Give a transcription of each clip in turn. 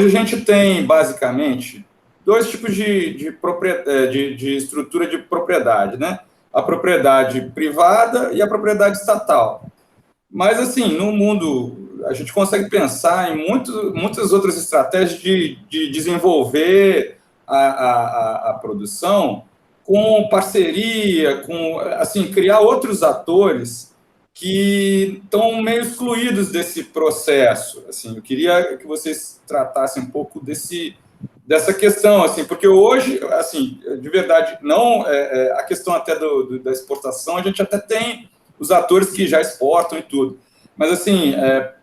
a gente tem, basicamente, dois tipos de estrutura de propriedade, né? A propriedade privada e a propriedade estatal. Mas, assim, no mundo, a gente consegue pensar em muitas outras estratégias de desenvolver a produção com parceria, com, assim, criar outros atores que estão meio excluídos desse processo. Assim, eu queria que vocês tratassem um pouco dessa questão, assim, porque hoje, assim, de verdade, não a questão até da exportação, a gente até tem os atores que já exportam e tudo, mas assim,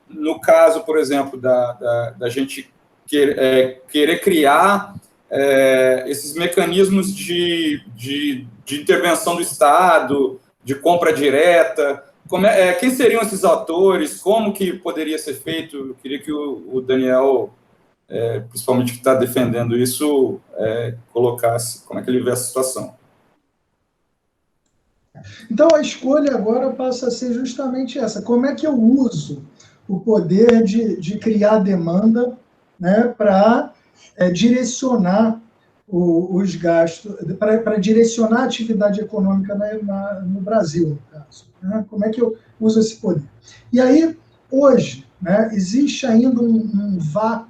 no caso, por exemplo, da gente querer criar esses mecanismos de intervenção do Estado, de compra direta, quem seriam esses atores, como que poderia ser feito? Eu queria que o Daniel, principalmente que está defendendo isso, colocasse como é que ele vê essa situação. Então, a escolha agora passa a ser justamente essa. Como é que eu uso o poder de criar demanda, né, para direcionar os gastos, para direcionar a atividade econômica no Brasil, no caso. Né? Como é que eu uso esse poder? E aí, hoje, né, existe ainda um vácuo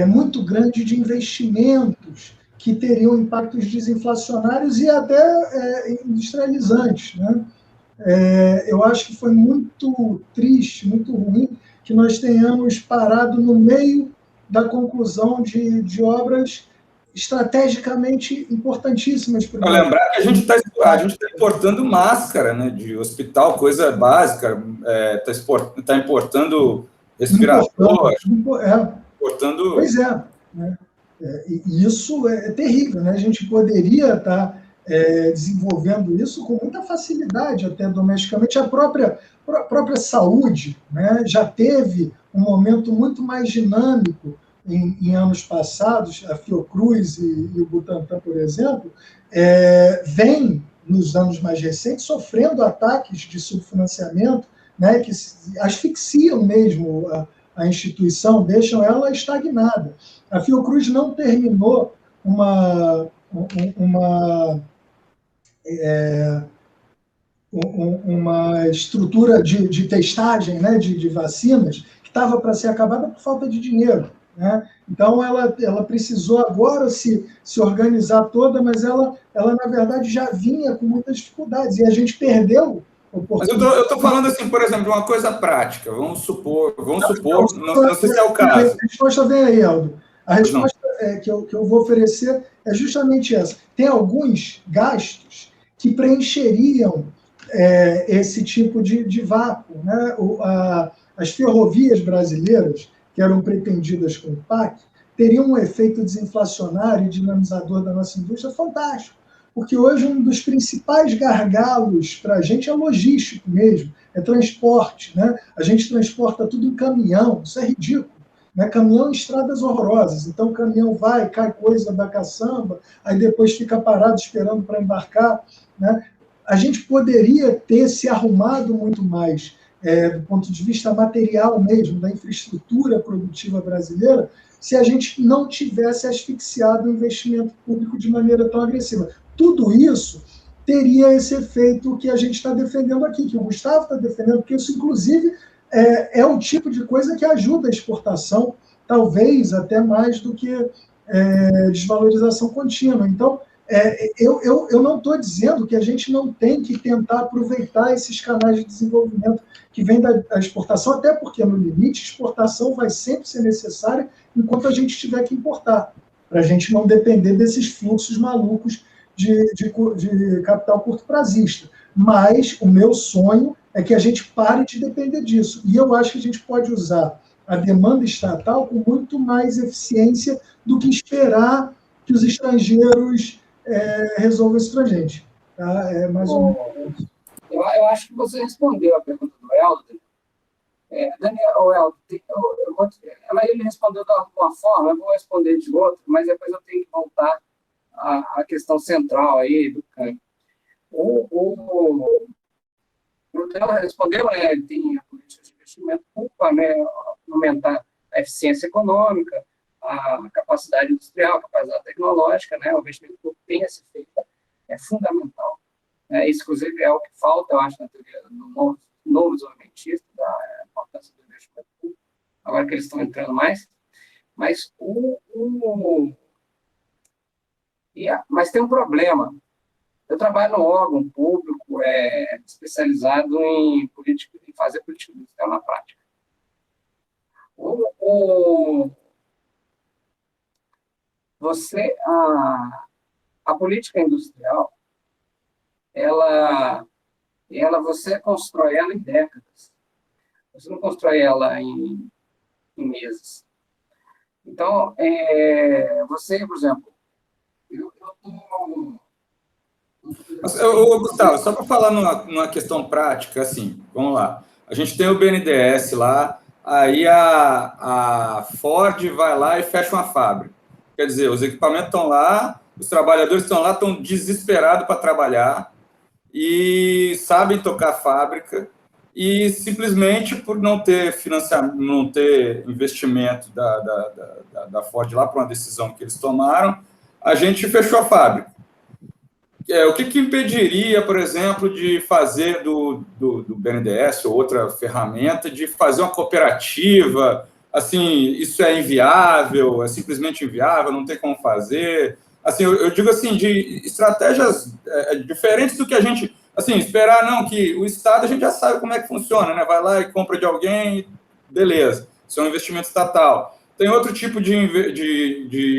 muito grande de investimentos que teriam impactos desinflacionários e até industrializantes. Né? Eu acho que foi muito triste, muito ruim, que nós tenhamos parado no meio da conclusão de obras estrategicamente importantíssimas para o Brasil. Lembrar que a gente está importando máscara, né, de hospital, coisa básica, está importando respirador, importando... Pois é. Né? E isso é terrível. Né? A gente poderia estar desenvolvendo isso com muita facilidade, até domesticamente. A própria saúde, né, já teve um momento muito mais dinâmico em anos passados. A Fiocruz e o Butantan, por exemplo, vem, nos anos mais recentes, sofrendo ataques de subfinanciamento, né, que asfixiam mesmo a instituição, deixam ela estagnada. A Fiocruz não terminou uma estrutura de testagem, né, de vacinas, que estava para ser acabada por falta de dinheiro. Né? Então, ela precisou agora se organizar toda, mas ela, na verdade, já vinha com muitas dificuldades, e a gente perdeu. Mas eu estou falando, assim, por exemplo, de uma coisa prática. Vamos supor, não sei se é o caso. A resposta vem aí, Aldo. A resposta que eu vou oferecer é justamente essa. Tem alguns gastos que preencheriam esse tipo de vácuo. Né? As ferrovias brasileiras, que eram pretendidas com o PAC, teriam um efeito desinflacionário e dinamizador da nossa indústria fantástico. Porque hoje um dos principais gargalos para a gente é logístico mesmo, é transporte. Né? A gente transporta tudo em caminhão, isso é ridículo. Né? Caminhão em estradas horrorosas. Então o caminhão vai, cai coisa da caçamba, aí depois fica parado esperando para embarcar. Né? A gente poderia ter se arrumado muito mais do ponto de vista material mesmo, da infraestrutura produtiva brasileira, se a gente não tivesse asfixiado o investimento público de maneira tão agressiva. Tudo isso teria esse efeito que a gente está defendendo aqui, que o Gustavo está defendendo, porque isso, inclusive, é o tipo de coisa que ajuda a exportação, talvez até mais do que desvalorização contínua. Então, eu não estou dizendo que a gente não tem que tentar aproveitar esses canais de desenvolvimento que vêm da exportação, até porque, no limite, exportação vai sempre ser necessária enquanto a gente tiver que importar, para a gente não depender desses fluxos malucos de capital curto-prazista. Mas o meu sonho é que a gente pare de depender disso. E eu acho que a gente pode usar a demanda estatal com muito mais eficiência do que esperar que os estrangeiros resolvam isso para a gente. Tá? É mais ou menos. Eu acho que você respondeu a pergunta do Helder. Daniel, ele respondeu de uma forma, eu vou responder de outra, mas depois eu tenho que voltar à questão central aí do campo. O Daniel respondeu, né, ele tem a política de investimento público, né, aumentar a eficiência econômica, a capacidade industrial, a capacidade tecnológica, né? O investimento público tem esse efeito, é fundamental. Isso, inclusive, é o que falta, eu acho, na teoria do novo desenvolvimentista, da importância do investimento público, agora que eles estão entrando mais. Mas, mas tem um problema. Eu trabalho no órgão público especializado em fazer política industrial na prática. A política industrial, você constrói ela em décadas. Você não constrói ela em meses. Então, você, por exemplo, Gustavo, só para falar numa questão prática, assim, vamos lá. A gente tem o BNDES lá, aí a Ford vai lá e fecha uma fábrica. Quer dizer, os equipamentos estão lá, os trabalhadores estão lá, estão desesperados para trabalhar e sabem tocar a fábrica, e simplesmente por não ter financiamento, não ter investimento da Ford lá para uma decisão que eles tomaram, a gente fechou a fábrica. O que impediria, por exemplo, de fazer do BNDES ou outra ferramenta, de fazer uma cooperativa? Assim, isso é inviável, é simplesmente inviável, não tem como fazer. Assim, eu digo assim, de estratégias diferentes do que a gente... Assim, esperar, não, que o Estado a gente já sabe como é que funciona, né? Vai lá e compra de alguém, beleza, isso é um investimento estatal. Tem outro tipo de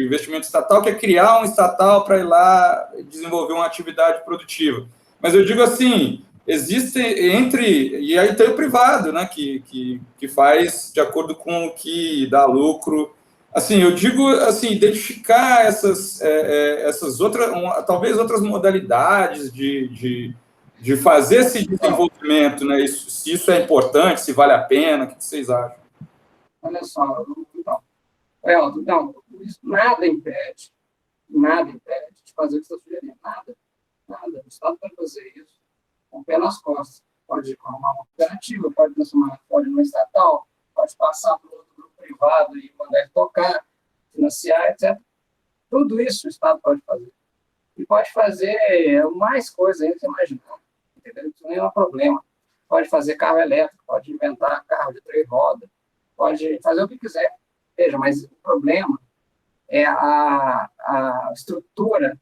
investimento estatal, que é criar um estatal para ir lá desenvolver uma atividade produtiva. Mas eu digo assim, existe e aí tem o privado, né, que faz de acordo com o que dá lucro. Assim, eu digo assim, identificar essas outras, talvez outras modalidades de fazer esse desenvolvimento, né? Se isso é importante, se vale a pena, o que vocês acham? Olha só, então, não, nada impede de fazer o que você está sugerindo, nada. O Estado pode fazer isso com o pé nas costas, pode arrumar uma cooperativa, pode transformar numa estatal, pode passar para outro grupo privado e mandar ele tocar, financiar, etc. Tudo isso o Estado pode fazer. E pode fazer mais coisas ainda que você imaginar, entendeu? Isso nem é um problema. Pode fazer carro elétrico, pode inventar carro de 3 rodas, pode fazer o que quiser. Veja, mas o problema é a estrutura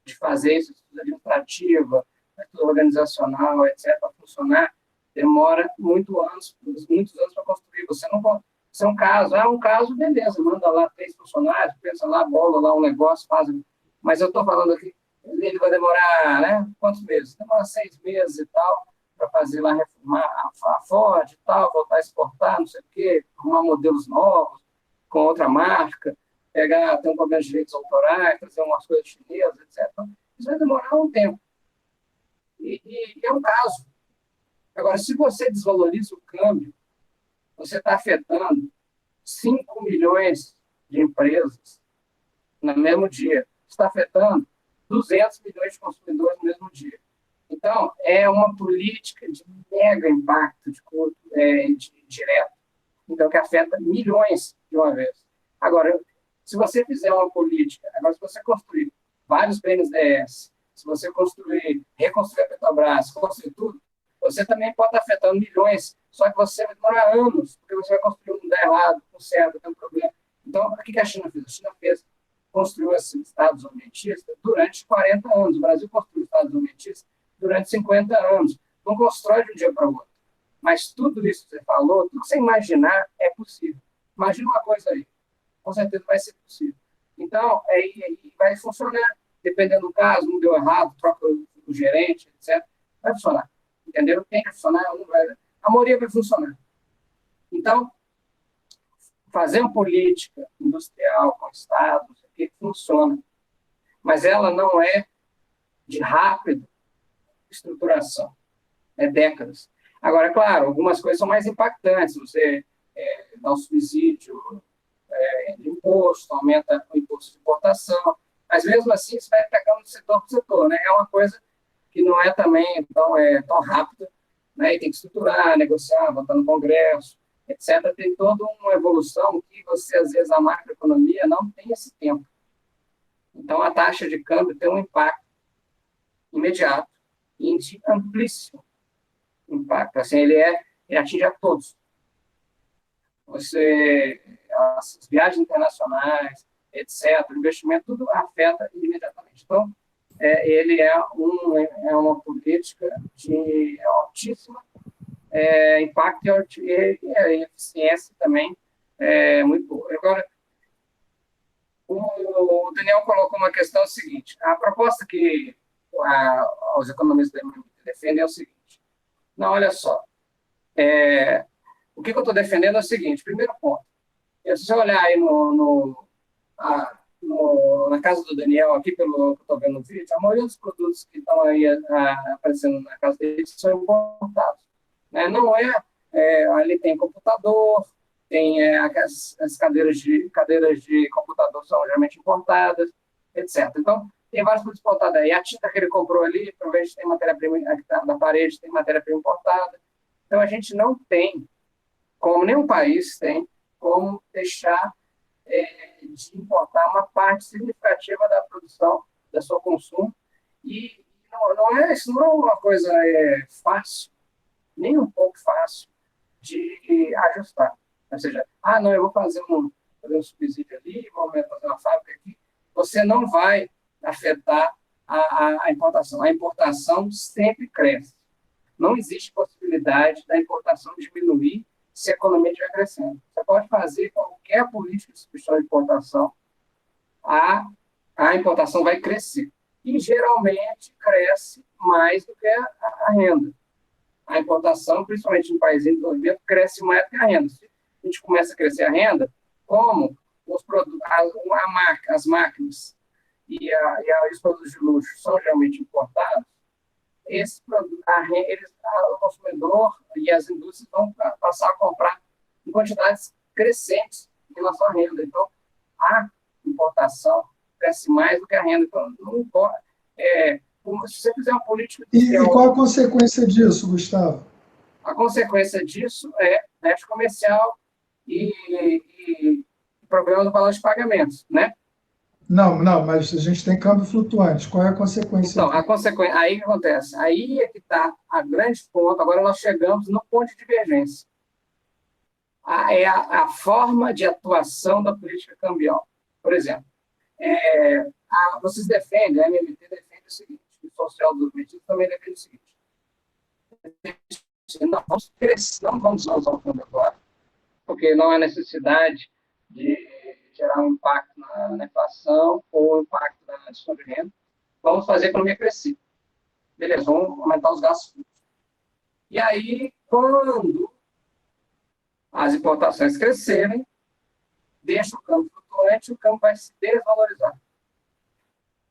de fazer isso, estrutura administrativa, estrutura organizacional, etc., para funcionar, demora muitos anos para construir. Você não pode... Se é um caso, beleza, manda lá 3 funcionários, pensa lá, bola lá um negócio, faz... Mas eu estou falando aqui, ele vai demorar, né? Quantos meses? Demora 6 meses e tal, para fazer lá, reformar a Ford e tal, voltar a exportar, não sei o quê, arrumar modelos novos, com outra marca, ter um problema de direitos autorais, trazer umas coisas chinesas, etc. Isso vai demorar um tempo. E é um caso. Agora, se você desvaloriza o câmbio, você está afetando 5 milhões de empresas no mesmo dia. Está afetando 200 milhões de consumidores no mesmo dia. Então, é uma política de mega impacto direto, então, que afeta milhões de uma vez. Agora, se você fizer uma política, se você construir vários BNDES, se você reconstruir a Petrobras, construir tudo, você também pode estar afetando milhões, só que você vai demorar anos, porque você vai construir um lugar errado, um certo, tem um problema. Então, o que a China fez? A China construiu esse Estado desenvolvimentista durante 40 anos. O Brasil construiu o Estado desenvolvimentista durante 50 anos. Não constrói de um dia para o outro. Mas tudo isso que você falou, tudo que você imaginar é possível. Imagina uma coisa aí. Com certeza vai ser possível. Então, aí vai funcionar. Dependendo do caso, não deu errado, troca o gerente, etc. Vai funcionar. Entendeu? Tem que funcionar, não vai. A maioria vai funcionar. Então, fazer uma política industrial com o Estado, que funciona. Mas ela não é de rápida estruturação. É décadas. Agora, claro, algumas coisas são mais impactantes. Você dá um subsídio de imposto, aumenta o imposto de importação, mas mesmo assim você vai pegando de setor por setor, né? É uma coisa que não é também tão rápida, né? E tem que estruturar, negociar, votar no Congresso, etc., tem toda uma evolução que você, às vezes, a macroeconomia não tem esse tempo. Então, a taxa de câmbio tem um impacto imediato e de amplíssimo impacto. Assim, ele atinge a todos. As viagens internacionais, etc., o investimento, tudo afeta imediatamente. Então, ele é uma política de altíssima impacto e eficiência também muito boa. Agora, o Daniel colocou uma questão seguinte: a proposta que os economistas defendem é o seguinte. Não, olha só, o que eu estou defendendo é o seguinte: primeiro ponto, se você olhar aí na casa do Daniel, aqui pelo que eu estou vendo no vídeo, a maioria dos produtos que estão aí aparecendo na casa dele são importados. Né? Não ali tem computador, tem as cadeiras de computador são geralmente importadas, etc. Então, tem vários produtos importados aí. A tinta que ele comprou ali, provavelmente tem matéria-prima da parede, tem matéria-prima importada. Então, a gente não tem, como nenhum país tem, como deixar de importar uma parte significativa da produção, do seu consumo. E isso não é uma coisa fácil, nem um pouco fácil de ajustar. Ou seja, não, eu vou fazer um subsídio ali, vou fazer uma fábrica aqui. Você não vai afetar a importação. A importação sempre cresce. Não existe possibilidade da importação diminuir se a economia estiver crescendo. Você pode fazer qualquer política de substituição de importação, a importação vai crescer. E, geralmente, cresce mais do que a renda. A importação, principalmente em países em desenvolvimento, cresce mais do que a renda. Se a gente começa a crescer a renda, como os produtos, as máquinas e os produtos de luxo são geralmente importados, o consumidor e as indústrias vão passar a comprar em quantidades crescentes em relação à renda. Então, a importação cresce mais do que a renda. Então, não importa. Se você fizer uma política... E qual a consequência disso, Gustavo? A consequência disso é déficit comercial e problema do balanço de pagamentos, né? Não, mas a gente tem câmbio flutuante. Qual é a consequência? Então, a consequência, aí o que acontece? Aí é que está a grande ponto. Agora nós chegamos no ponto de divergência. É a forma de atuação da política cambial. Por exemplo, vocês defendem, a MMT defende o seguinte, o social desenvolvimento também defende o seguinte: não vamos usar o câmbio agora, porque não há necessidade de gerar um impacto na inflação ou um impacto na adição de renda. Vamos fazer a economia crescer. Beleza, vamos aumentar os gastos públicos. E aí, quando as importações crescerem, deixa o câmbio flutuante, o câmbio vai se desvalorizar.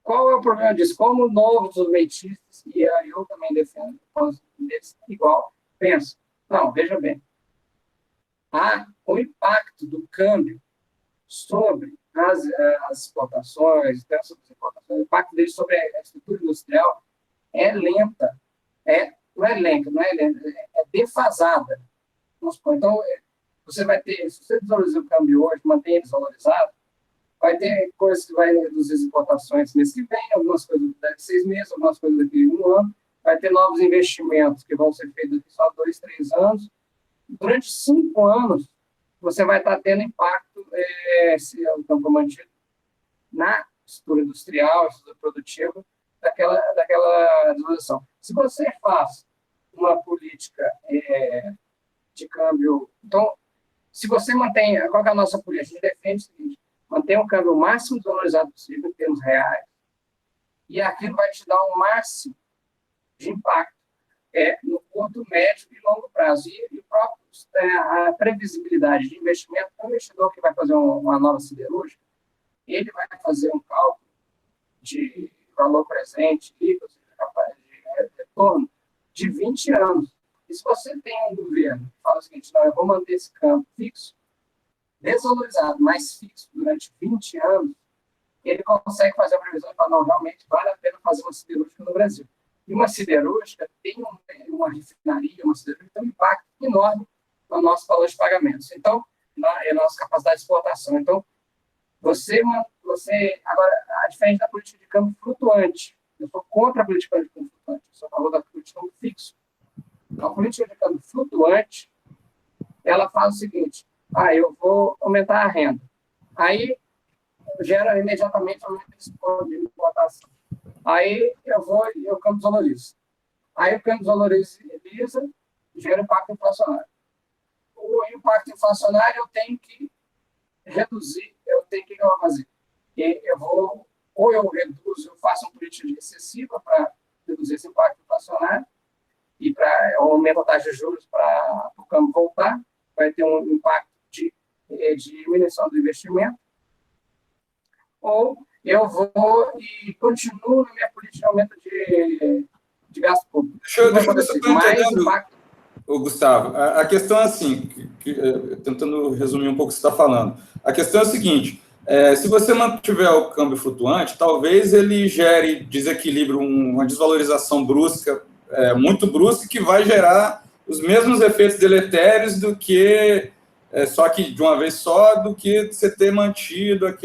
Qual é o problema disso? Como novos desenvolvimentistas, e aí eu também defendo, deles igual, penso, não, veja bem, o impacto do câmbio sobre as exportações, o impacto dele sobre a estrutura industrial é lenta, não é lenta, é defasada. Então, você vai ter, se você desvalorizar o câmbio hoje, mantém ele desvalorizado, vai ter coisas que vai reduzir as importações mês que vem, algumas coisas daqui a 6 meses, algumas coisas daqui a 1 ano, vai ter novos investimentos que vão ser feitos daqui só 2, 3 anos. Durante 5 anos, você vai estar tendo impacto, se o campo mantido, na estrutura industrial, estrutura produtiva, daquela desvalorização. Se você faz uma política de câmbio... Então, se você mantém... Qual é a nossa política? A gente defende o seguinte: manter um câmbio máximo desvalorizado possível em termos reais, e aquilo vai te dar um máximo de impacto no curto, médio e longo prazo. E a previsibilidade de investimento, o investidor que vai fazer uma nova siderúrgica, ele vai fazer um cálculo de valor presente, líquido, capaz de retorno, de 20 anos. E se você tem um governo que fala o seguinte: não, eu vou manter esse câmbio fixo, desvalorizado, mas fixo durante 20 anos, ele consegue fazer a previsão e falar: não, realmente vale a pena fazer uma siderúrgica no Brasil. E uma siderúrgica tem uma refinaria, uma siderúrgica tem um impacto enorme o nosso valor de pagamentos. Então, a nossa capacidade de exportação. Então, você agora, a diferença da política de câmbio flutuante. Eu sou contra a política de câmbio flutuante, eu sou a favor da política de câmbio fixo. Então, a política de câmbio flutuante, ela faz o seguinte, eu vou aumentar a renda. Aí, gera imediatamente aumento de importação. Aí, o câmbio desvaloriza. Aí, o câmbio desvaloriza, gera impacto inflacionário. O impacto inflacionário eu tenho que reduzir, o que eu vou fazer? Eu reduzo, eu faço uma política excessiva para reduzir esse impacto inflacionário e para aumentar a taxa de juros para o câmbio voltar, vai ter um impacto de diminuição do investimento, ou eu vou e continuo na minha política de aumento de gasto público. Deixa eu ver se eu estou entendendo, impacto. Gustavo. A questão é assim, tentando resumir um pouco o que você está falando. A questão é a seguinte, se você mantiver o câmbio flutuante, talvez ele gere desequilíbrio, uma desvalorização brusca, muito brusca, que vai gerar os mesmos efeitos deletérios do que, só que de uma vez só, do que você ter mantido o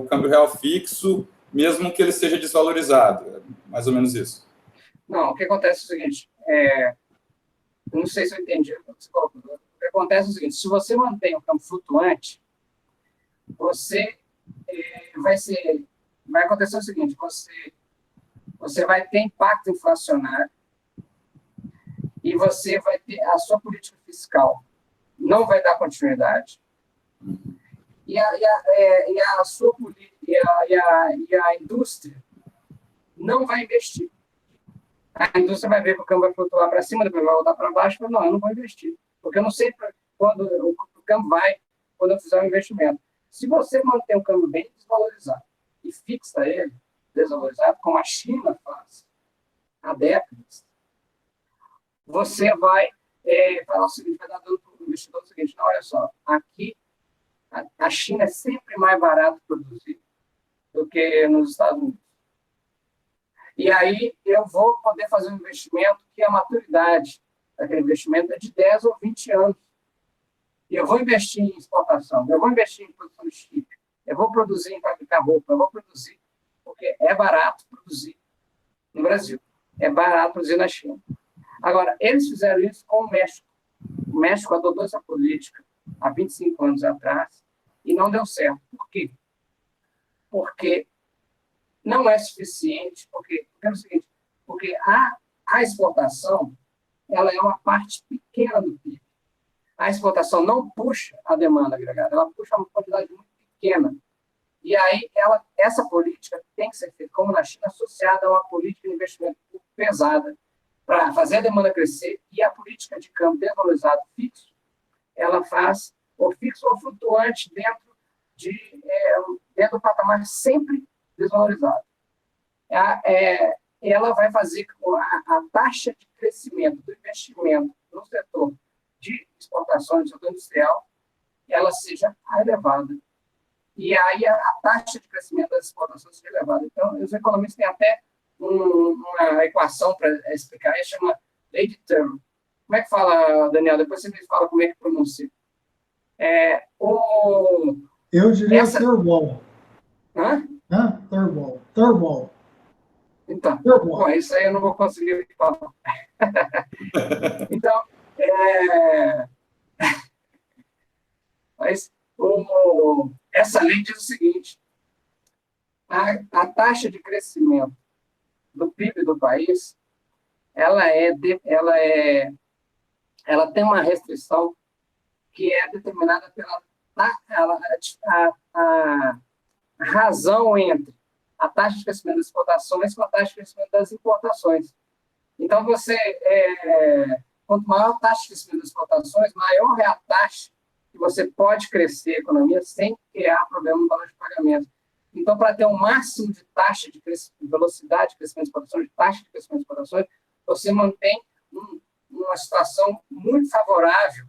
câmbio real fixo, mesmo que ele seja desvalorizado. Mais ou menos isso. Não, o que acontece é o seguinte, não sei se eu entendi o que você colocou. O que acontece é o seguinte, se você mantém o câmbio flutuante, você vai acontecer o seguinte, você vai ter impacto inflacionário e você vai ter a sua política fiscal não vai dar continuidade e a indústria não vai investir. A indústria vai ver que o câmbio vai flutuar para cima, depois vai voltar para baixo, mas não, eu não vou investir, porque eu não sei quando o câmbio vai, quando eu fizer um investimento. Se você manter o câmbio bem desvalorizado e fixa ele desvalorizado, como a China faz há décadas, você vai falar o seguinte, vai dar dando para o investidor o seguinte, não, olha só, aqui a China é sempre mais barato produzir do que nos Estados Unidos. E aí eu vou poder fazer um investimento que a maturidade daquele investimento é de 10 ou 20 anos. E eu vou investir em exportação, eu vou investir em produção de chip, eu vou produzir em fabricar roupa, eu vou produzir, porque é barato produzir no Brasil, é barato produzir na China. Agora, eles fizeram isso com o México. O México adotou essa política há 25 anos atrás e não deu certo. Por quê? Porque não é suficiente, porque é o seguinte, porque a exportação ela é uma parte pequena do PIB. A exportação não puxa a demanda agregada, ela puxa uma quantidade muito pequena. E aí, essa política tem que ser feita, como na China, associada a uma política de investimento pesada para fazer a demanda crescer, e a política de câmbio desvalorizado fixo, ela faz o fixo ou flutuante dentro do patamar sempre desvalorizado. Ela vai fazer com a taxa de crescimento do investimento no setor de exportações, no setor industrial, ela seja elevada. E aí a taxa de crescimento das exportações seja elevada. Então, os economistas têm até uma equação para explicar isso, chama lei de Turner. Como é que fala, Daniel? Depois você me fala como é que pronuncia. Eu diria Thurball. Hã? Thurball. Então, Thurball. bom, isso aí eu não vou conseguir falar. Então, mas essa lei diz o seguinte, a taxa de crescimento do PIB do país, ela tem uma restrição que é determinada pela a razão entre a taxa de crescimento das exportações com a taxa de crescimento das importações. Então, quanto maior a taxa de crescimento das exportações, maior é a taxa que você pode crescer a economia sem criar problema no valor de pagamento. Então, para ter um máximo de taxa de crescimento, velocidade de crescimento de exportações, de taxa de crescimento de exportações, você mantém uma situação muito favorável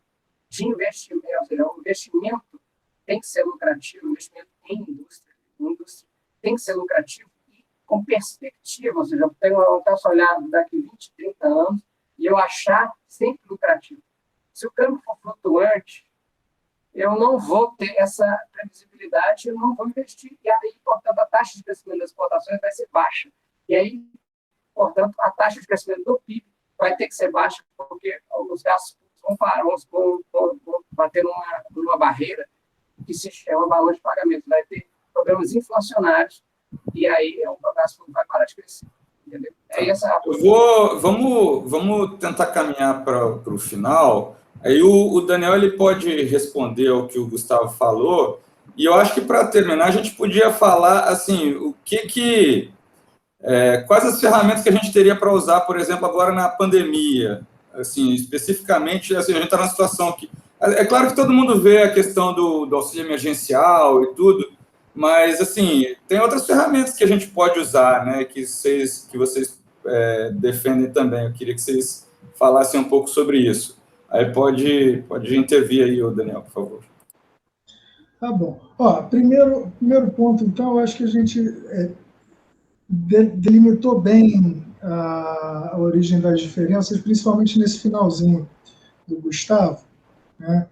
de investimento. Ou seja, o investimento tem que ser lucrativo, o investimento em indústria tem que ser lucrativo e com perspectiva. Ou seja, eu posso olhar daqui 20, 30 anos, e eu achar sempre lucrativo. Se o câmbio for flutuante, eu não vou ter essa previsibilidade, eu não vou investir. E aí, portanto, a taxa de crescimento das exportações vai ser baixa. E aí, portanto, a taxa de crescimento do PIB vai ter que ser baixa, porque os gastos vão parar, vão bater numa barreira que se chama valor de pagamento. Vai ter problemas inflacionários, e aí o gasto público vai parar de crescer. Entendeu? É essa... Vamos tentar caminhar para o final. Aí o Daniel ele pode responder ao que o Gustavo falou, e eu acho que para terminar a gente podia falar assim, quais as ferramentas que a gente teria para usar, por exemplo, agora na pandemia, assim, especificamente, assim, a gente está numa situação que é claro que todo mundo vê a questão do auxílio emergencial e tudo, mas assim tem outras ferramentas que a gente pode usar, né? Que vocês defendem também. Eu queria que vocês falassem um pouco sobre isso. Aí pode intervir aí, o Daniel, por favor. Tá bom. Primeiro ponto, então, eu acho que a gente delimitou bem a origem das diferenças, principalmente nesse finalzinho do Gustavo, né?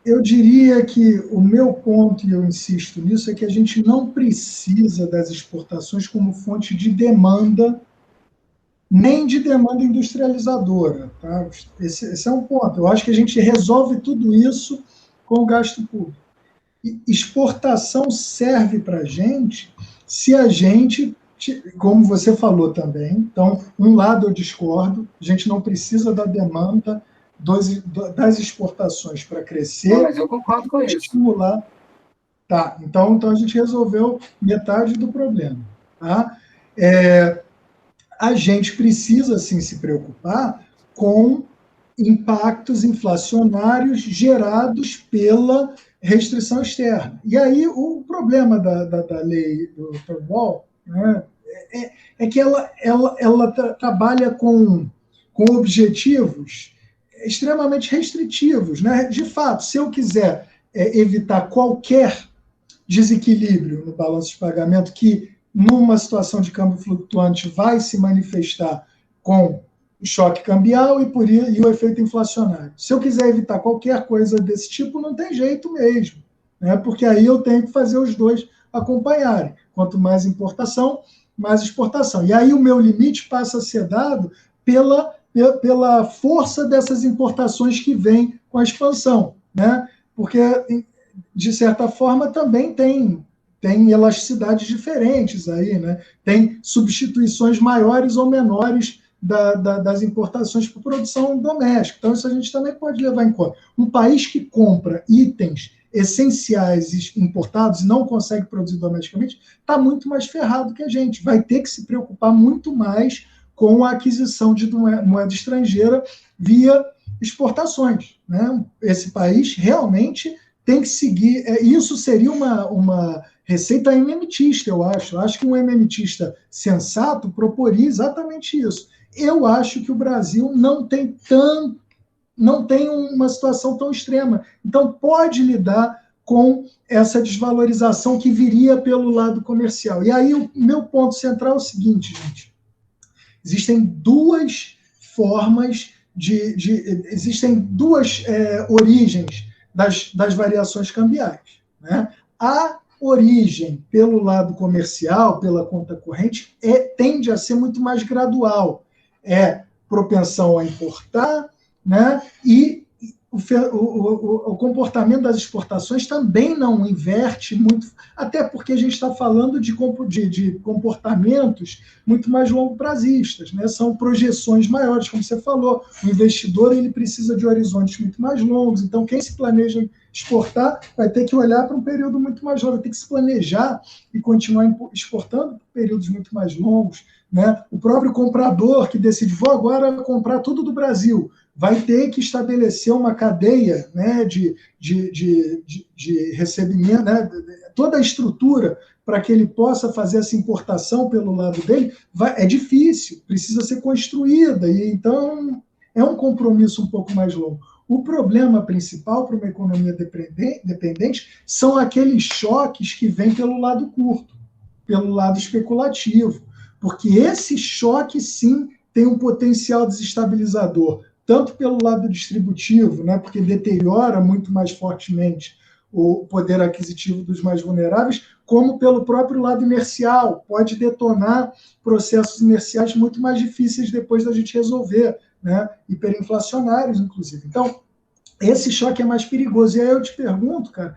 Eu diria que o meu ponto, e eu insisto nisso, é que a gente não precisa das exportações como fonte de demanda, nem de demanda industrializadora. Tá? Esse é um ponto. Eu acho que a gente resolve tudo isso com o gasto público. E exportação serve para a gente se a gente, como você falou também, então, um lado eu discordo, a gente não precisa da demanda das exportações para crescer. Não, mas eu concordo com isso. Estimular. Tá, então a gente resolveu metade do problema. Tá? A gente precisa, sim, se preocupar com impactos inflacionários gerados pela restrição externa. E aí o problema da lei do Turnbull, né, é que ela trabalha com objetivos extremamente restritivos, né? De fato, se eu quiser evitar qualquer desequilíbrio no balanço de pagamento que, numa situação de câmbio flutuante, vai se manifestar com o choque cambial e o efeito inflacionário. Se eu quiser evitar qualquer coisa desse tipo, não tem jeito mesmo, né? Porque aí eu tenho que fazer os dois acompanharem. Quanto mais importação, mais exportação. E aí o meu limite passa a ser dado pela força dessas importações que vem com a expansão, né? Porque, de certa forma, também tem elasticidades diferentes aí, né? Tem substituições maiores ou menores das importações por produção doméstica. Então, isso a gente também pode levar em conta. Um país que compra itens essenciais importados e não consegue produzir domesticamente está muito mais ferrado que a gente. Vai ter que se preocupar muito mais com a aquisição de moeda estrangeira via exportações, né? Esse país realmente tem que seguir. Isso seria uma receita MMTista, eu acho. Eu acho que um MMTista sensato proporia exatamente isso. Eu acho que o Brasil não tem uma situação tão extrema. Então, pode lidar com essa desvalorização que viria pelo lado comercial. E aí, o meu ponto central é o seguinte, gente. Existem duas formas existem duas origens das variações cambiais, né? A origem pelo lado comercial, pela conta corrente, tende a ser muito mais gradual. Propensão a importar, né? E o comportamento das exportações também não inverte muito, até porque a gente está falando de comportamentos muito mais longo-prazistas, né? São projeções maiores, como você falou. O investidor ele precisa de horizontes muito mais longos, então quem se planeja exportar vai ter que olhar para um período muito mais longo, vai ter que se planejar e continuar exportando por períodos muito mais longos, né? O próprio comprador que decide, vou agora comprar tudo do Brasil, vai ter que estabelecer uma cadeia, né, de recebimento, né, toda a estrutura para que ele possa fazer essa importação pelo lado dele, é difícil, precisa ser construída, e então é um compromisso um pouco mais longo. O problema principal para uma economia dependente são aqueles choques que vêm pelo lado curto, pelo lado especulativo, porque esse choque, sim, tem um potencial desestabilizador, tanto pelo lado distributivo, né, porque deteriora muito mais fortemente o poder aquisitivo dos mais vulneráveis, como pelo próprio lado inercial, pode detonar processos inerciais muito mais difíceis depois da gente resolver, né, hiperinflacionários, inclusive. Então, esse choque é mais perigoso. E aí eu te pergunto, cara,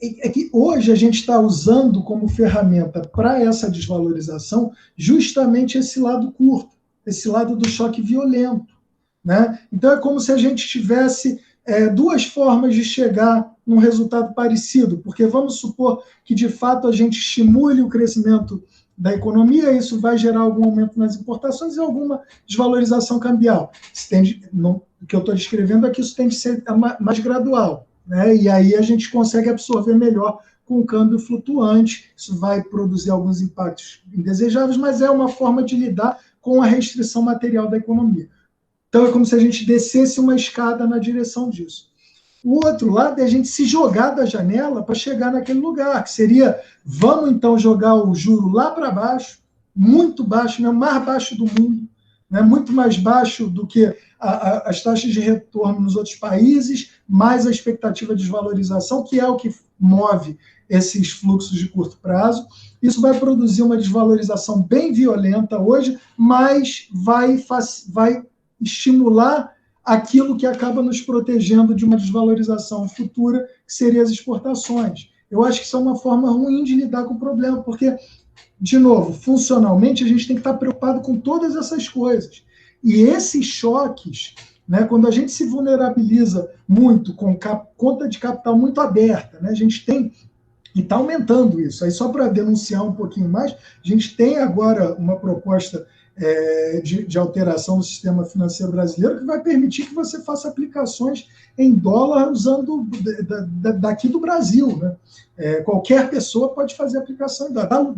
é que hoje a gente está usando como ferramenta para essa desvalorização justamente esse lado curto, esse lado do choque violento, né? Então é como se a gente tivesse duas formas de chegar num resultado parecido, porque vamos supor que de fato a gente estimule o crescimento da economia, isso vai gerar algum aumento nas importações e alguma desvalorização cambial. O que eu estou descrevendo é que isso tem de ser mais gradual, né? E aí a gente consegue absorver melhor com o câmbio flutuante. Isso vai produzir alguns impactos indesejáveis, mas é uma forma de lidar com a restrição material da economia. Então é como se a gente descesse uma escada na direção disso. O outro lado é a gente se jogar da janela para chegar naquele lugar, que seria, vamos então jogar o juro lá para baixo, muito baixo, né, mais baixo do mundo, né, muito mais baixo do que as taxas de retorno nos outros países, mais a expectativa de desvalorização, que é o que move esses fluxos de curto prazo. Isso vai produzir uma desvalorização bem violenta hoje, mas vai estimular aquilo que acaba nos protegendo de uma desvalorização futura, que seria as exportações. Eu acho que isso é uma forma ruim de lidar com o problema, porque, de novo, funcionalmente, a gente tem que estar preocupado com todas essas coisas. E esses choques, né, quando a gente se vulnerabiliza muito, com conta de capital muito aberta, né, a gente tem, e está aumentando isso. Aí, só para denunciar um pouquinho mais, a gente tem agora uma proposta de alteração do sistema financeiro brasileiro que vai permitir que você faça aplicações em dólar usando daqui do Brasil, né? Qualquer pessoa pode fazer aplicação em dólar,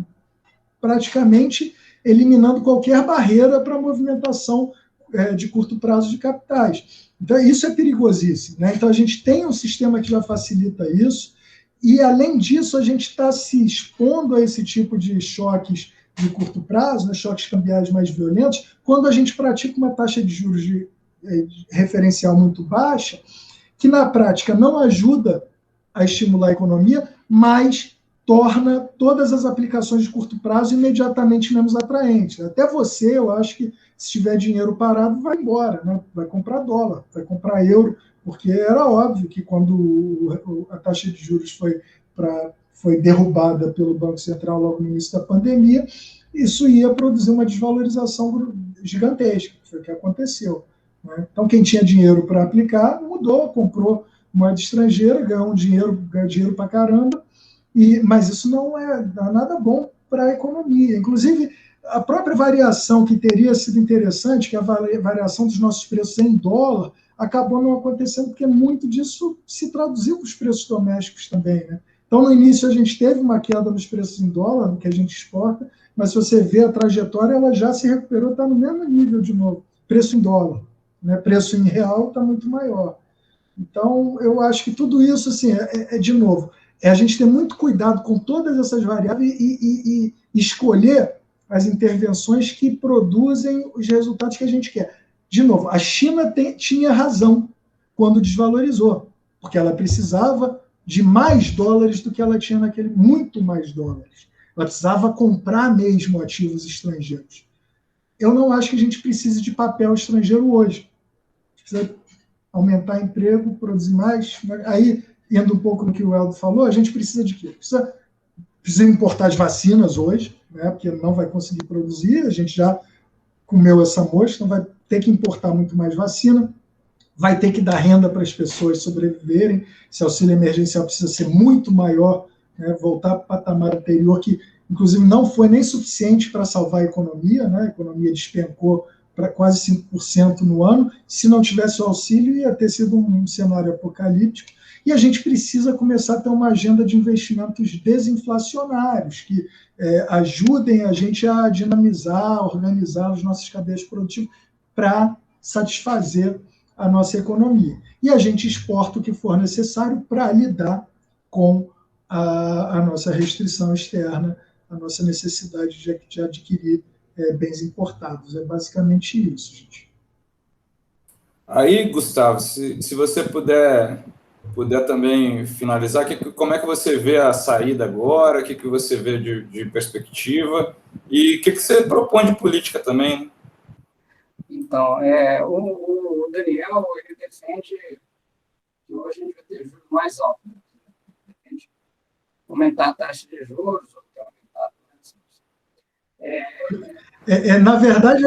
praticamente eliminando qualquer barreira para a movimentação de curto prazo de capitais. Então, isso é perigosíssimo, né? Então, a gente tem um sistema que já facilita isso e, além disso, a gente está se expondo a esse tipo de choques de curto prazo, né, choques cambiais mais violentos, quando a gente pratica uma taxa de juros referencial muito baixa, que na prática não ajuda a estimular a economia, mas torna todas as aplicações de curto prazo imediatamente menos atraentes. Até você, eu acho que se tiver dinheiro parado, vai embora, né? Vai comprar dólar, vai comprar euro, porque era óbvio que quando a taxa de juros foi derrubada pelo Banco Central logo no início da pandemia, isso ia produzir uma desvalorização gigantesca, que foi o que aconteceu, né? Então, quem tinha dinheiro para aplicar, mudou, comprou moeda estrangeira, ganhou dinheiro para caramba, mas isso não é nada bom para a economia. Inclusive, a própria variação que teria sido interessante, que é a variação dos nossos preços em dólar, acabou não acontecendo, porque muito disso se traduziu para os preços domésticos também, né? Então, no início, a gente teve uma queda nos preços em dólar, no que a gente exporta, mas se você vê a trajetória, ela já se recuperou, está no mesmo nível de novo. Preço em dólar, né? Preço em real está muito maior. Então, eu acho que tudo isso, assim, de novo, a gente ter muito cuidado com todas essas variáveis e escolher as intervenções que produzem os resultados que a gente quer. De novo, a China tinha razão quando desvalorizou, porque ela precisava de mais dólares do que ela tinha muito mais dólares. Ela precisava comprar mesmo ativos estrangeiros. Eu não acho que a gente precise de papel estrangeiro hoje. Precisa aumentar emprego, produzir mais. Aí, indo um pouco no que o Eldo falou, a gente precisa de quê? Precisa importar as vacinas hoje, né, porque não vai conseguir produzir, a gente já comeu essa mosca, então vai ter que importar muito mais vacina, vai ter que dar renda para as pessoas sobreviverem, esse auxílio emergencial precisa ser muito maior, né, voltar para o patamar anterior, que inclusive não foi nem suficiente para salvar a economia, né, a economia despencou para quase 5% no ano, se não tivesse o auxílio ia ter sido um cenário apocalíptico, e a gente precisa começar a ter uma agenda de investimentos desinflacionários, que ajudem a gente a dinamizar, organizar as nossas cadeias produtivas para satisfazer a nossa economia. E a gente exporta o que for necessário para lidar com a nossa restrição externa, a nossa necessidade de adquirir bens importados. É basicamente isso, gente. Aí, Gustavo, se você puder também finalizar, como é que você vê a saída agora, o que você vê de perspectiva e o que você propõe de política também, né? Então, o Daniel, ele defende que hoje a gente vai ter juros mais altos. Defende aumentar a taxa de juros, ou ter aumentado. Na verdade,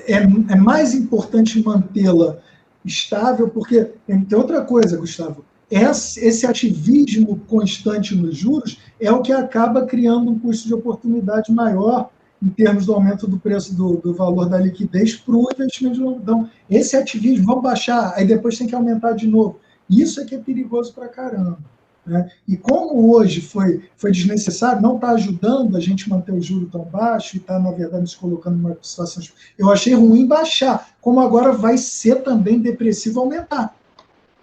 é mais importante mantê-la estável, porque tem outra coisa, Gustavo. Esse ativismo constante nos juros é o que acaba criando um custo de oportunidade maior em termos do aumento do preço do valor da liquidez para o investimento de longo. Então, esse ativismo, vamos baixar, aí depois tem que aumentar de novo. Isso é que é perigoso para caramba. Né? E como hoje foi desnecessário, não está ajudando a gente manter o juro tão baixo e está, na verdade, nos colocando numa situação. Eu achei ruim baixar, como agora vai ser também depressivo aumentar.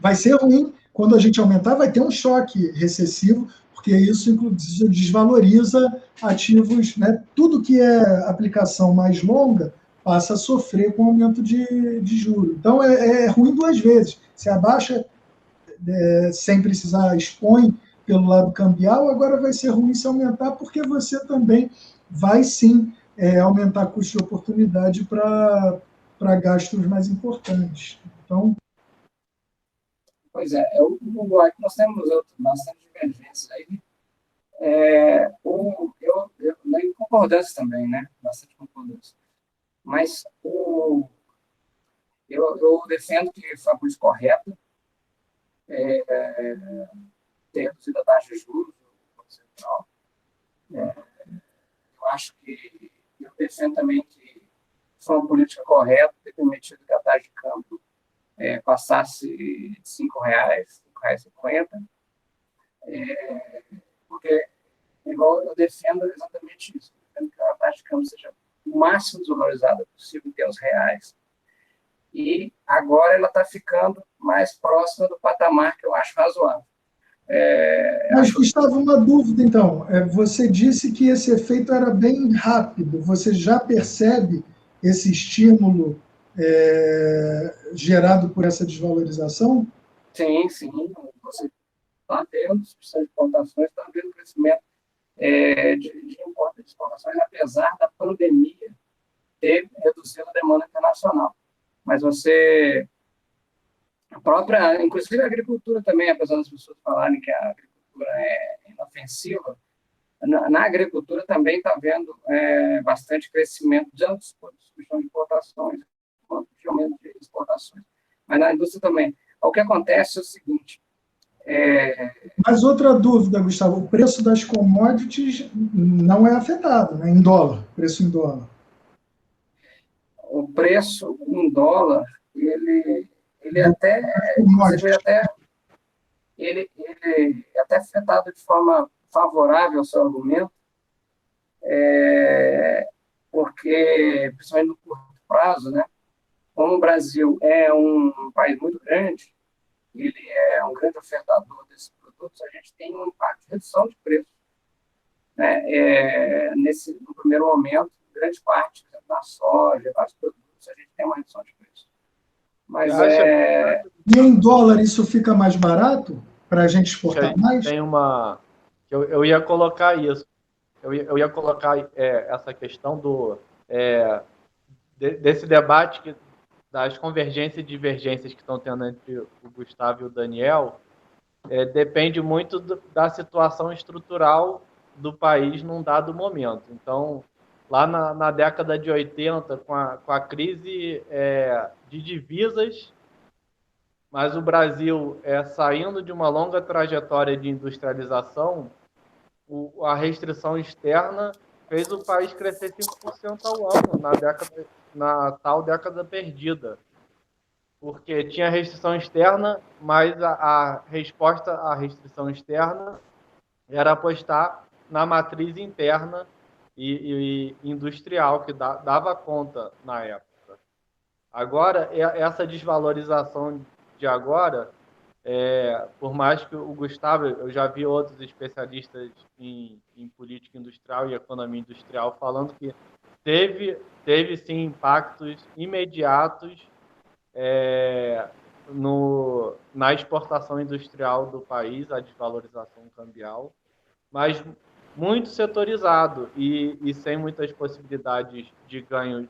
Vai ser ruim, quando a gente aumentar, vai ter um choque recessivo, porque isso inclusive desvaloriza ativos, né? Tudo que é aplicação mais longa passa a sofrer com aumento de juros. Então é ruim duas vezes. Se abaixa sem precisar expõe pelo lado cambial, agora vai ser ruim se aumentar, porque você também vai sim aumentar custo de oportunidade para gastos mais importantes. Então, pois é, nós temos bastante divergências aí. Em concordância também, né? Bastante concordância. Mas eu defendo que foi a política correta, ter reduzido a taxa de juros, central. Eu acho que eu defendo também que foi uma política correta ter permitido que a taxa de câmbio passasse de R$ 5,50, porque igual eu defendo exatamente isso, defendo que a taxa de câmbio seja o máximo desvalorizada possível em termos reais, e agora ela está ficando mais próxima do patamar que eu acho razoável. Mas, Gustavo, uma dúvida, então. Você disse que esse efeito era bem rápido. Você já percebe esse estímulo gerado por essa desvalorização? Sim. Você está vendo substituição de exportações, está vendo crescimento de exportações, apesar da pandemia ter reduzido a demanda internacional. Mas inclusive a agricultura também, apesar das pessoas falarem que a agricultura é inofensiva, na agricultura também está havendo bastante crescimento, tanto de substituição de importações quanto de aumento de exportações. Mas na indústria também. O que acontece é o seguinte... Mas outra dúvida, Gustavo, o preço das commodities não é afetado, né? Em dólar, preço em dólar. O preço em dólar, ele até afetado de forma favorável ao seu argumento, porque, principalmente no curto prazo, né, como o Brasil é um país muito grande, ele é um grande ofertador desses produtos, a gente tem um impacto de redução de preço. Né? No primeiro momento, grande parte da soja, vários produtos, a gente tem uma redução de preço. Mas E em dólar isso fica mais barato para a gente exportar mais? Tem uma... Eu ia colocar isso. Eu ia colocar essa questão desse debate das convergências e divergências que estão tendo entre o Gustavo e o Daniel, depende muito da situação estrutural do país num dado momento. Então, lá na década de 80, com a crise de divisas, mas o Brasil saindo de uma longa trajetória de industrialização, a restrição externa fez o país crescer 5% ao ano na tal década perdida. Porque tinha restrição externa, mas a resposta à restrição externa era apostar na matriz interna e industrial, que dava conta na época. Agora, essa desvalorização de agora, por mais que o Gustavo, eu já vi outros especialistas em política industrial e economia industrial falando que teve sim impactos imediatos na exportação industrial do país, a desvalorização cambial, mas muito setorizado e sem muitas possibilidades de ganho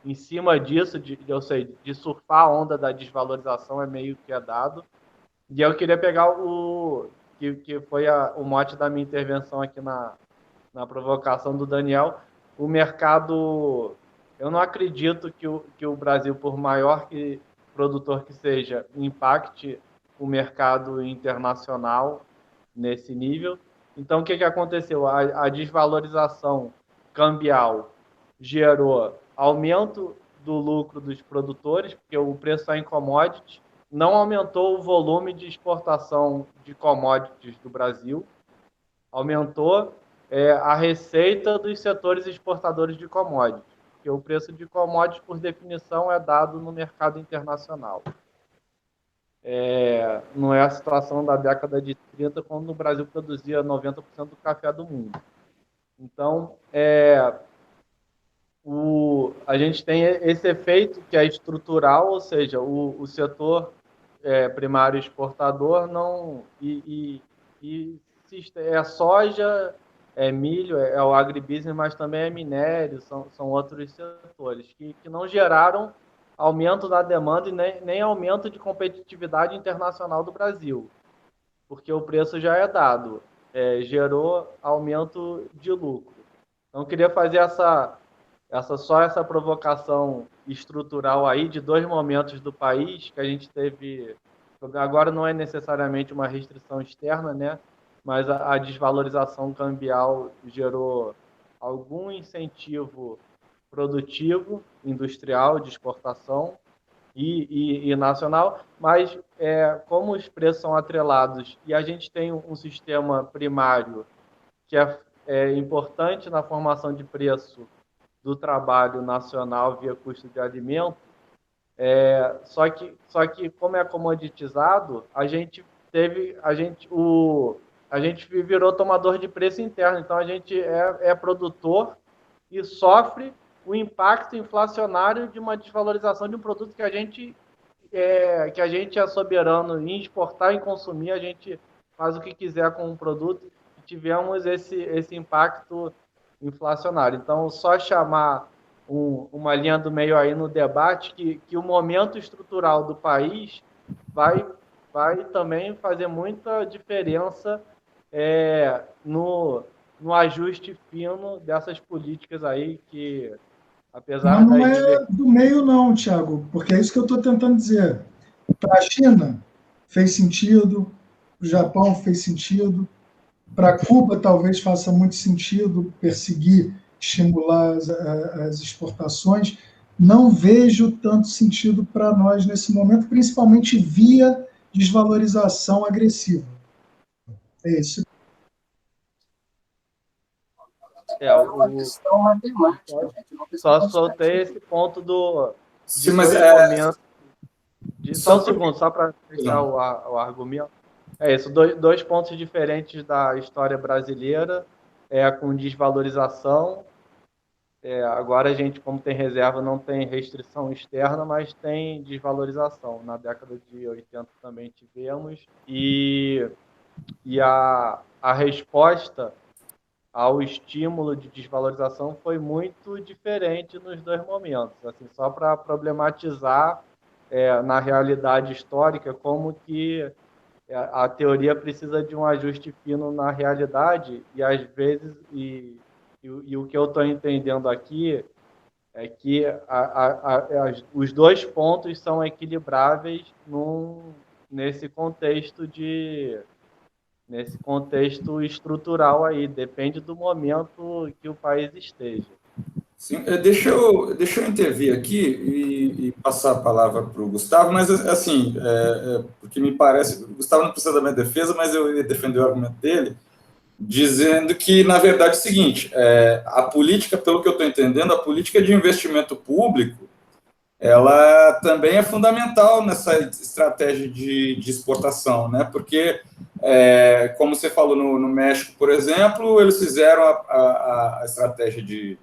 em cima disso, eu sei, de surfar a onda da desvalorização é meio que dado. E eu queria pegar que foi o mote da minha intervenção aqui na provocação do Daniel, o mercado. Eu não acredito que o Brasil, por maior produtor que seja, impacte o mercado internacional nesse nível. Então, o que aconteceu? A desvalorização cambial gerou aumento do lucro dos produtores, porque o preço está em commodities, não aumentou o volume de exportação de commodities do Brasil, aumentou a receita dos setores exportadores de commodities, porque o preço de commodities, por definição, é dado no mercado internacional. Não é a situação da década de 30, quando o Brasil produzia 90% do café do mundo. Então, a gente tem esse efeito que é estrutural, ou seja, o setor primário exportador não é soja, é milho, é o agribusiness, mas também é minério, são outros setores que não geraram aumento da demanda e nem aumento de competitividade internacional do Brasil, porque o preço já é dado, gerou aumento de lucro. Então, eu queria fazer essa provocação estrutural aí de dois momentos do país que a gente teve. Agora não é necessariamente uma restrição externa, né? Mas a desvalorização cambial gerou algum incentivo produtivo, industrial, de exportação e nacional, mas como os preços são atrelados e a gente tem um sistema primário que é importante na formação de preço do trabalho nacional via custo de alimento, só que como é comoditizado, a gente virou tomador de preço interno, então a gente é produtor e sofre o impacto inflacionário de uma desvalorização de um produto que a gente é soberano em exportar e consumir, a gente faz o que quiser com o produto e tivemos esse impacto inflacionário. Então, só chamar uma linha do meio aí no debate que o momento estrutural do país vai também fazer muita diferença no ajuste fino dessas políticas aí que, apesar não é do meio não, Thiago, porque é isso que eu estou tentando dizer. Para a China fez sentido, para o Japão fez sentido, para Cuba talvez faça muito sentido perseguir, estimular as exportações. Não vejo tanto sentido para nós nesse momento, principalmente via desvalorização agressiva. É isso. Uma questão matemática. Só soltei esse ponto Sim, mas só um segundo, só para fechar o argumento. É isso, dois pontos diferentes da história brasileira, com desvalorização. Agora a gente, como tem reserva, não tem restrição externa, mas tem desvalorização. Na década de 80 também tivemos. E a resposta ao estímulo de desvalorização foi muito diferente nos dois momentos. Assim, só para problematizar na realidade histórica como que a teoria precisa de um ajuste fino na realidade e às vezes e o que eu estou entendendo aqui é que os dois pontos são equilibráveis nesse contexto estrutural aí, depende do momento que o país esteja. Sim, deixa eu intervir aqui e passar a palavra para o Gustavo, mas assim, porque me parece, o Gustavo não precisa da minha defesa, mas eu ia defender o argumento dele, dizendo que, na verdade, é o seguinte, a política, pelo que eu estou entendendo, a política de investimento público, ela também é fundamental nessa estratégia de exportação, né? Porque, como você falou no México, por exemplo, eles fizeram a estratégia de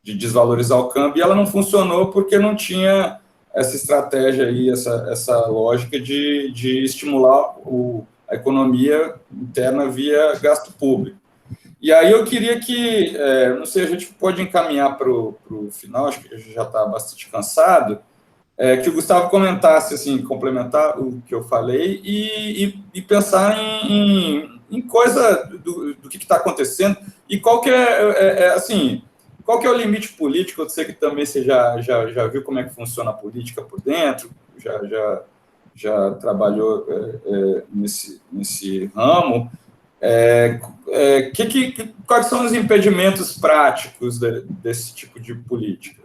desvalorizar o câmbio, e ela não funcionou porque não tinha essa estratégia aí, essa lógica de estimular a economia interna via gasto público. E aí eu queria que, não sei, a gente pode encaminhar para o final, acho que a gente já está bastante cansado, que o Gustavo comentasse, assim, complementar o que eu falei e pensar em coisa do que está acontecendo e qual que assim, qual que é o limite político. Eu sei que também você já viu como é que funciona a política por dentro, já trabalhou nesse ramo. Quais são os impedimentos práticos desse tipo de política?